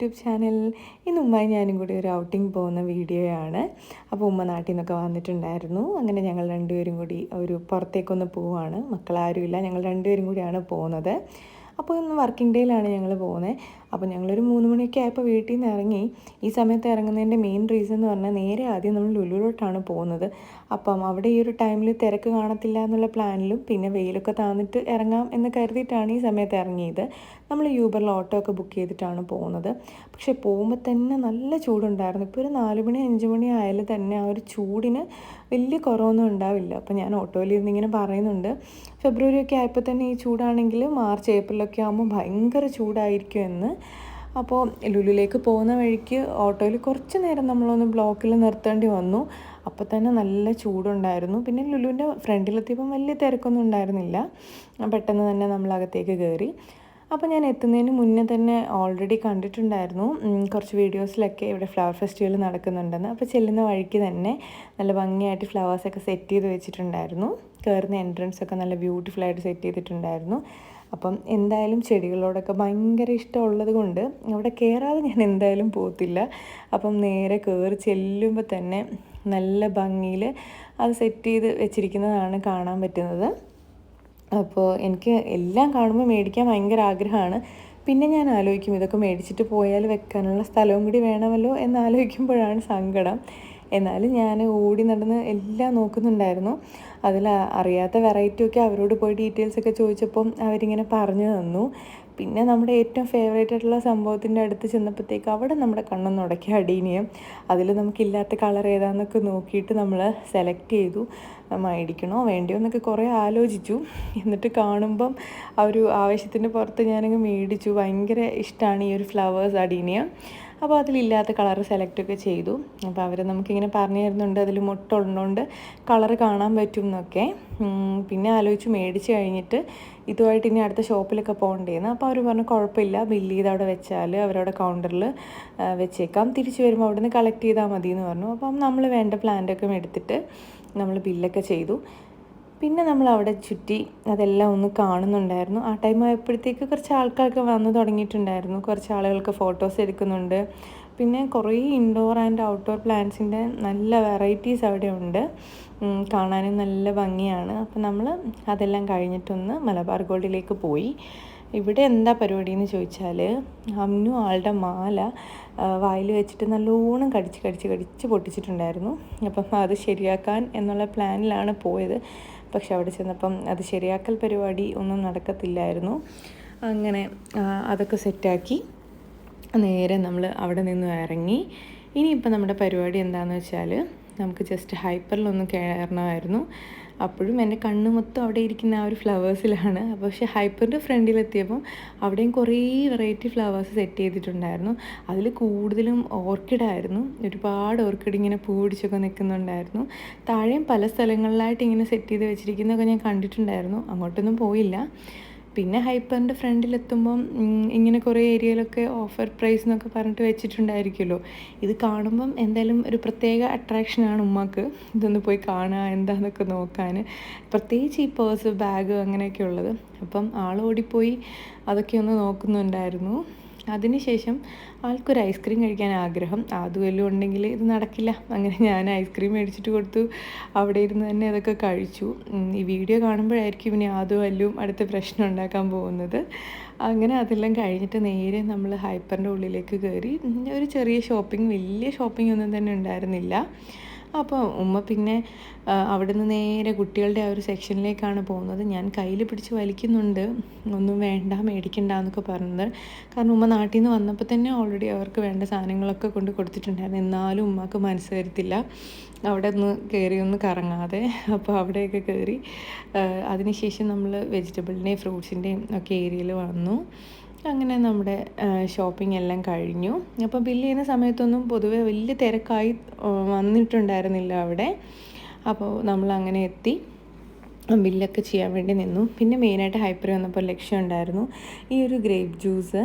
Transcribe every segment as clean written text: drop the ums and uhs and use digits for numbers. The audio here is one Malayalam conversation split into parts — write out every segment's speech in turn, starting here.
YouTube channel. ഇന്ന് ഉമ്മയും ഞാനും കൂടി ഒരു ഔട്ടിംഗ് പോകുന്ന വീഡിയോയാണ്. അപ്പോൾ ഉമ്മ നാട്ടിൽ നിന്നൊക്കെ വന്നിട്ടുണ്ടായിരുന്നു. അങ്ങനെ ഞങ്ങൾ രണ്ടുപേരും കൂടി ഒരു പുറത്തേക്കൊന്ന് പോവുകയാണ്. മക്കളാരുമില്ല, ഞങ്ങൾ രണ്ടുപേരും കൂടിയാണ് പോകുന്നത്. അപ്പോൾ ഇന്ന് വർക്കിംഗ് ഡേയിലാണ് ഞങ്ങൾ പോകുന്നത്. അപ്പോൾ ഞങ്ങളൊരു 3 മണിയൊക്കെ ആയപ്പോൾ വീട്ടിൽ നിന്ന് ഇറങ്ങി. ഈ സമയത്ത് ഇറങ്ങുന്നതിൻ്റെ മെയിൻ റീസൺ എന്ന് പറഞ്ഞാൽ നേരെ ആദ്യം നമ്മൾ ലുലുവിലോട്ടാണ് പോകുന്നത്. അപ്പം അവിടെ ഈ ഒരു ടൈമിൽ തിരക്ക് കാണത്തില്ല എന്നുള്ള പ്ലാനിലും പിന്നെ വെയിലൊക്കെ താന്നിട്ട് ഇറങ്ങാം എന്ന് കരുതിയിട്ടാണ് ഈ സമയത്ത് ഇറങ്ങിയത്. നമ്മൾ യൂബറിൽ ഓട്ടോ ഒക്കെ ബുക്ക് ചെയ്തിട്ടാണ് പോകുന്നത്. പക്ഷേ പോകുമ്പോൾ തന്നെ നല്ല ചൂടുണ്ടായിരുന്നു. ഇപ്പോൾ ഒരു 4 മണി 5 മണി ആയാലും തന്നെ ആ ഒരു ചൂടിന് വലിയ കുറവൊന്നും ഉണ്ടാവില്ല. അപ്പോൾ ഞാൻ ഓട്ടോയിലിരുന്ന് ഇങ്ങനെ പറയുന്നുണ്ട്, ഫെബ്രുവരി ഒക്കെ ആയപ്പോൾ തന്നെ ഈ ചൂടാണെങ്കിൽ മാർച്ച് ഏപ്രിലൊക്കെ ആകുമ്പോൾ ഭയങ്കര ചൂടായിരിക്കും എന്ന്. അപ്പോൾ ലുലുവിലേക്ക് പോകുന്ന വഴിക്ക് ഓട്ടോയിൽ കുറച്ച് നേരം നമ്മളൊന്ന് ബ്ലോക്കിൽ നിർത്തേണ്ടി വന്നു. അപ്പോൾ തന്നെ നല്ല ചൂടുണ്ടായിരുന്നു. പിന്നെ ലുലുവിൻ്റെ ഫ്രണ്ടിലെത്തിയപ്പം വലിയ തിരക്കൊന്നും ഉണ്ടായിരുന്നില്ല. പെട്ടെന്ന് തന്നെ നമ്മൾ അകത്തേക്ക് കയറി. അപ്പോൾ ഞാൻ എത്തുന്നതിന് മുന്നേ തന്നെ ഓൾറെഡി കണ്ടിട്ടുണ്ടായിരുന്നു കുറച്ച് വീഡിയോസിലൊക്കെ ഇവിടെ ഫ്ലവർ ഫെസ്റ്റിവൽ നടക്കുന്നുണ്ടെന്ന്. അപ്പോൾ ചെല്ലുന്ന വഴിക്ക് തന്നെ നല്ല ഭംഗിയായിട്ട് ഫ്ലവേഴ്സൊക്കെ സെറ്റ് ചെയ്ത് വെച്ചിട്ടുണ്ടായിരുന്നു. കയറുന്ന എൻട്രൻസൊക്കെ നല്ല ബ്യൂട്ടിഫുള്ളായിട്ട് സെറ്റ് ചെയ്തിട്ടുണ്ടായിരുന്നു. അപ്പം എന്തായാലും ചെടികളോടൊക്കെ ഭയങ്കര ഇഷ്ടമുള്ളത് കൊണ്ട് അവിടെ കയറാതെ ഞാൻ എന്തായാലും പോകത്തില്ല. അപ്പം നേരെ കയറി ചെല്ലുമ്പോൾ തന്നെ നല്ല ഭംഗിയിൽ അത് സെറ്റ് ചെയ്ത് വെച്ചിരിക്കുന്നതാണ് കാണാൻ പറ്റുന്നത്. അപ്പോൾ എനിക്ക് എല്ലാം കാണുമ്പോൾ മേടിക്കാൻ ഭയങ്കര ആഗ്രഹമാണ്. പിന്നെ ഞാൻ ആലോചിക്കും ഇതൊക്കെ മേടിച്ചിട്ട് പോയാൽ വെക്കാനുള്ള സ്ഥലവും കൂടി വേണമല്ലോ എന്നാലോചിക്കുമ്പോഴാണ് സങ്കടം. എന്നാലും ഞാൻ ഓടി നടന്ന് എല്ലാം നോക്കുന്നുണ്ടായിരുന്നു. അതിൽ അറിയാത്ത വെറൈറ്റിയൊക്കെ അവരോട് പോയി ഡീറ്റെയിൽസൊക്കെ ചോദിച്ചപ്പം അവരിങ്ങനെ പറഞ്ഞു തന്നു. പിന്നെ നമ്മുടെ ഏറ്റവും ഫേവറേറ്റ് ആയിട്ടുള്ള സംഭവത്തിൻ്റെ അടുത്ത് ചെന്നപ്പോഴത്തേക്ക് അവിടെ നമ്മുടെ കണ്ണൊന്ന് ഉടക്കി അടീനിയം. അതിൽ നമുക്കില്ലാത്ത കളർ ഏതാണെന്നൊക്കെ നോക്കിയിട്ട് നമ്മൾ സെലക്ട് ചെയ്തു. മേടിക്കണോ വേണ്ടിയോ എന്നൊക്കെ കുറേ ആലോചിച്ചു. എന്നിട്ട് കാണുമ്പം ആ ഒരു ആവശ്യത്തിൻ്റെ പുറത്ത് ഞാനങ്ങ് മേടിച്ചു. ഭയങ്കര ഇഷ്ടമാണ് ഈ ഒരു ഫ്ലവേഴ്സ് അടീനിയം. അപ്പോൾ അതിലില്ലാത്ത കളർ സെലക്റ്റൊക്കെ ചെയ്തു. അപ്പോൾ അവർ നമുക്കിങ്ങനെ പറഞ്ഞു തരുന്നുണ്ട് അതിൽ മുട്ടുള്ളതുകൊണ്ട് കളർ കാണാൻ പറ്റും എന്നൊക്കെ. പിന്നെ ആലോചിച്ച് മേടിച്ച് കഴിഞ്ഞിട്ട് ഇതുമായിട്ട് ഇനി അടുത്ത ഷോപ്പിലൊക്കെ പോകണ്ടേന്ന്. അപ്പോൾ അവർ പറഞ്ഞു കുഴപ്പമില്ല, ബില്ല് ചെയ്ത് അവിടെ വെച്ചാൽ അവരവിടെ കൗണ്ടറിൽ വെച്ചേക്കാം, തിരിച്ച് വരുമ്പോൾ അവിടെ നിന്ന് കളക്ട് ചെയ്താൽ മതി എന്ന് പറഞ്ഞു. അപ്പം നമ്മൾ വേണ്ട പ്ലാന്റൊക്കെ എടുത്തിട്ട് നമ്മൾ ബില്ലൊക്കെ ചെയ്തു. പിന്നെ നമ്മൾ അവിടെ ചുറ്റി അതെല്ലാം ഒന്ന് കാണുന്നുണ്ടായിരുന്നു. ആ ടൈം ആയപ്പോഴത്തേക്ക് കുറച്ച് ആൾക്കാരൊക്കെ വന്ന് തുടങ്ങിയിട്ടുണ്ടായിരുന്നു. കുറച്ച് ആളുകൾക്ക് ഫോട്ടോസ് എടുക്കുന്നുണ്ട്. പിന്നെ കുറേ ഇൻഡോർ ആൻഡ് ഔട്ട്ഡോർ പ്ലാന്റ്സിൻ്റെ നല്ല വെറൈറ്റീസ് അവിടെ ഉണ്ട്. കാണാനും നല്ല ഭംഗിയാണ്. അപ്പം നമ്മൾ അതെല്ലാം കഴിഞ്ഞിട്ടൊന്ന് മലബാർ ഗോൾഡിലേക്ക് പോയി. ഇവിടെ എന്താ പരിപാടി എന്ന് ചോദിച്ചാൽ അമ്നു ആളുടെ മാല വായിൽ വെച്ചിട്ട് നല്ലോണം കടിച്ച് പൊട്ടിച്ചിട്ടുണ്ടായിരുന്നു. അപ്പം അത് ശരിയാക്കാൻ എന്നുള്ള പ്ലാനിലാണ് പോയത്. പക്ഷെ അവിടെ ചെന്നപ്പം അത് ശരിയാക്കൽ പരിപാടി ഒന്നും നടക്കത്തില്ലായിരുന്നു. അങ്ങനെ അതൊക്കെ സെറ്റാക്കി നേരെ നമ്മൾ അവിടെ നിന്ന് ഇറങ്ങി. ഇനിയിപ്പോൾ നമ്മുടെ പരിപാടി എന്താണെന്ന് വെച്ചാൽ നമുക്ക് ജസ്റ്റ് ഹൈപ്പറിലൊന്ന് കയറണമായിരുന്നു. അപ്പോഴും എൻ്റെ കണ്ണ് മൊത്തം അവിടെ ഇരിക്കുന്ന ആ ഒരു ഫ്ലവേഴ്സിലാണ്. പക്ഷേ ഹൈപ്പറിൻ്റെ ഫ്രണ്ടിലെത്തിയപ്പം അവിടെയും കുറേ വെറൈറ്റി ഫ്ലവേഴ്സ് സെറ്റ് ചെയ്തിട്ടുണ്ടായിരുന്നു. അതിൽ കൂടുതലും ഓർക്കിഡായിരുന്നു. ഒരുപാട് ഓർക്കിഡ് ഇങ്ങനെ പൂ പിടിച്ചൊക്കെ നിൽക്കുന്നുണ്ടായിരുന്നു. താഴെയും പല സ്ഥലങ്ങളിലായിട്ട് ഇങ്ങനെ സെറ്റ് ചെയ്ത് വെച്ചിരിക്കുന്നതൊക്കെ ഞാൻ കണ്ടിട്ടുണ്ടായിരുന്നു. അങ്ങോട്ടൊന്നും പോയില്ല. പിന്നെ ഹൈപ്പറിൻ്റെ ഫ്രണ്ടിലെത്തുമ്പം ഇങ്ങനെ കുറേ ഏരിയയിലൊക്കെ ഓഫർ പ്രൈസ് എന്നൊക്കെ പറഞ്ഞിട്ട് വെച്ചിട്ടുണ്ടായിരിക്കുമല്ലോ. ഇത് കാണുമ്പം എന്തായാലും ഒരു പ്രത്യേക അട്രാക്ഷനാണ് ഉമ്മാക്ക്. ഇതൊന്ന് പോയി കാണുക, എന്താണെന്നൊക്കെ നോക്കാൻ. പ്രത്യേകിച്ച് ഈ പേഴ്സ് ബാഗ് അങ്ങനെയൊക്കെ ഉള്ളത്. അപ്പം ആൾ ഓടിപ്പോയി അതൊക്കെ ഒന്ന് നോക്കുന്നുണ്ടായിരുന്നു. അതിനുശേഷം ആൾക്കൊരു ഐസ്ക്രീം കഴിക്കാൻ ആഗ്രഹം. അതുവല്ലതും ഉണ്ടെങ്കിൽ ഇത് നടക്കില്ല. അങ്ങനെ ഞാൻ ഐസ്ക്രീം മേടിച്ചിട്ട് കൊടുത്തു. അവിടെ ഇരുന്ന് തന്നെ അതൊക്കെ കഴിച്ചു. ഈ വീഡിയോ കാണുമ്പോഴായിരിക്കും ഇനി അതുവല്ലും അടുത്ത പ്രശ്നം ഉണ്ടാക്കാൻ പോകുന്നത്. അങ്ങനെ അതെല്ലാം കഴിഞ്ഞിട്ട് നേരെ നമ്മൾ ഹൈപ്പറിൻ്റെ ഉള്ളിലേക്ക് കയറി. ഒരു ചെറിയ ഷോപ്പിംഗ്, വലിയ ഷോപ്പിംഗ് ഒന്നും തന്നെ ഉണ്ടായിരുന്നില്ല. അപ്പോൾ ഉമ്മ പിന്നെ അവിടെ നിന്ന് നേരെ കുട്ടികളുടെ ആ ഒരു സെക്ഷനിലേക്കാണ് പോകുന്നത്. ഞാൻ കയ്യിൽ പിടിച്ച് വലിക്കുന്നുണ്ട്, ഒന്നും വേണ്ട മേടിക്കണ്ട എന്നൊക്കെ പറഞ്ഞത്. കാരണം ഉമ്മ നാട്ടിൽ നിന്ന് വന്നപ്പോൾ തന്നെ ഓൾറെഡി അവർക്ക് വേണ്ട സാധനങ്ങളൊക്കെ കൊണ്ട് കൊടുത്തിട്ടുണ്ടായിരുന്നു. എന്നാലും ഉമ്മക്ക് മനസ്സ് വരുത്തില്ല അവിടെ ഒന്ന് കയറി ഒന്ന് കറങ്ങാതെ. അപ്പോൾ അവിടെയൊക്കെ കയറി അതിനുശേഷം നമ്മൾ വെജിറ്റബിളിൻ്റെയും ഫ്രൂട്ട്സിൻ്റെയും ഒക്കെ ഏരിയയിൽ വന്നു. അങ്ങനെ നമ്മുടെ ഷോപ്പിംഗ് എല്ലാം കഴിഞ്ഞു. അപ്പോൾ ബില്ല് ചെയ്യുന്ന സമയത്തൊന്നും പൊതുവെ വലിയ തിരക്കായി വന്നിട്ടുണ്ടായിരുന്നില്ല അവിടെ. അപ്പോൾ നമ്മളങ്ങനെ എത്തി ബില്ലൊക്കെ ചെയ്യാൻ വേണ്ടി നിന്നു. പിന്നെ മെയിനായിട്ട് ഹൈപ്പർ വന്നപ്പോൾ ലക്ഷ്യം ഉണ്ടായിരുന്നു ഈ ഒരു ഗ്രേപ്പ് ജ്യൂസ്.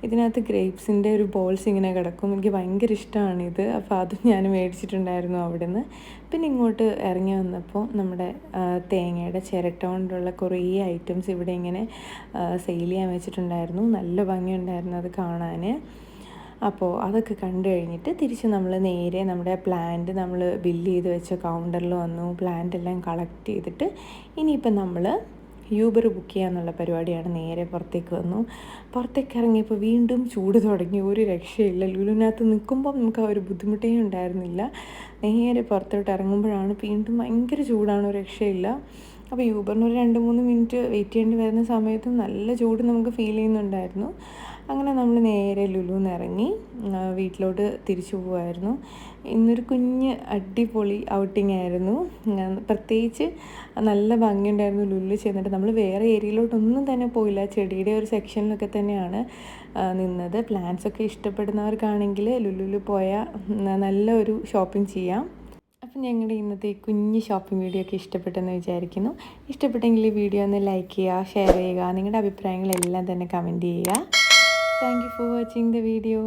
ഇതിനകത്ത് ഗ്രേപ്സിൻ്റെ ഒരു ബോൾസ് ഇങ്ങനെ കിടക്കും. എനിക്ക് ഭയങ്കര ഇഷ്ടമാണിത്. അപ്പോൾ അതും ഞാൻ മേടിച്ചിട്ടുണ്ടായിരുന്നു അവിടെ നിന്ന്. പിന്നെ ഇങ്ങോട്ട് ഇറങ്ങി വന്നപ്പോൾ നമ്മുടെ തേങ്ങയുടെ ചിരട്ട കൊണ്ടുള്ള കുറേ ഐറ്റംസ് ഇവിടെ ഇങ്ങനെ സെയിൽ ചെയ്യാൻ വെച്ചിട്ടുണ്ടായിരുന്നു. നല്ല ഭംഗിയുണ്ടായിരുന്നു അത് കാണാൻ. അപ്പോൾ അതൊക്കെ കണ്ടു കഴിഞ്ഞിട്ട് തിരിച്ച് നമ്മൾ നേരെ നമ്മുടെ പ്ലാന്റ് നമ്മൾ ബില്ല് ചെയ്ത് വെച്ച കൗണ്ടറിൽ വന്നു. പ്ലാന്റ് എല്ലാം കളക്ട് ചെയ്തിട്ട് ഇനിയിപ്പം നമ്മൾ യൂബർ ബുക്ക് ചെയ്യാന്നുള്ള പരിപാടിയാണ്. നേരെ പുറത്തേക്ക് വന്നു. പുറത്തേക്ക് ഇറങ്ങിയപ്പോൾ വീണ്ടും ചൂട് തുടങ്ങി. ഒരു രക്ഷയില്ല. ലുലുവിനകത്ത് നിൽക്കുമ്പം നമുക്ക് ആ ഒരു ബുദ്ധിമുട്ടേ ഉണ്ടായിരുന്നില്ല. നേരെ പുറത്തോട്ട് ഇറങ്ങുമ്പോഴാണ് വീണ്ടും ഭയങ്കര ചൂടാണ്, ഒരു രക്ഷയില്ല. അപ്പോൾ യൂബറിന് ഒരു 2-3 മിനിറ്റ് വെയിറ്റ് ചെയ്യേണ്ടി വരുന്ന സമയത്തും നല്ല ചൂട് നമുക്ക് ഫീൽ ചെയ്യുന്നുണ്ടായിരുന്നു. അങ്ങനെ നമ്മൾ നേരെ ലുലുന്ന് ഇറങ്ങി വീട്ടിലോട്ട് തിരിച്ചു പോകുമായിരുന്നു. ഇന്നൊരു കുഞ്ഞ് അടിപൊളി ഔട്ടിംഗ് ആയിരുന്നു. പ്രത്യേകിച്ച് നല്ല ഭംഗിയുണ്ടായിരുന്നു. ലുലു ചെന്നിട്ട് നമ്മൾ വേറെ ഏരിയയിലോട്ടൊന്നും തന്നെ പോയില്ല. ചെടിയുടെ ഒരു സെക്ഷനിലൊക്കെ തന്നെയാണ് നിന്നത്. പ്ലാന്റ്സൊക്കെ ഇഷ്ടപ്പെടുന്നവർക്കാണെങ്കിൽ ലുലുവിൽ പോയാൽ നല്ല ഒരു ഷോപ്പിംഗ് ചെയ്യാം. അപ്പം ഞങ്ങളുടെ ഇന്നത്തെ ഈ കുഞ്ഞ് ഷോപ്പിംഗ് വീഡിയോ ഒക്കെ ഇഷ്ടപ്പെട്ടെന്ന് വിചാരിക്കുന്നു. ഇഷ്ടപ്പെട്ടെങ്കിൽ ഈ വീഡിയോ ഒന്ന് ലൈക്ക് ചെയ്യുക, ഷെയർ ചെയ്യുക, നിങ്ങളുടെ അഭിപ്രായങ്ങളെല്ലാം തന്നെ കമൻറ്റ് ചെയ്യുക. Thank you for watching the video.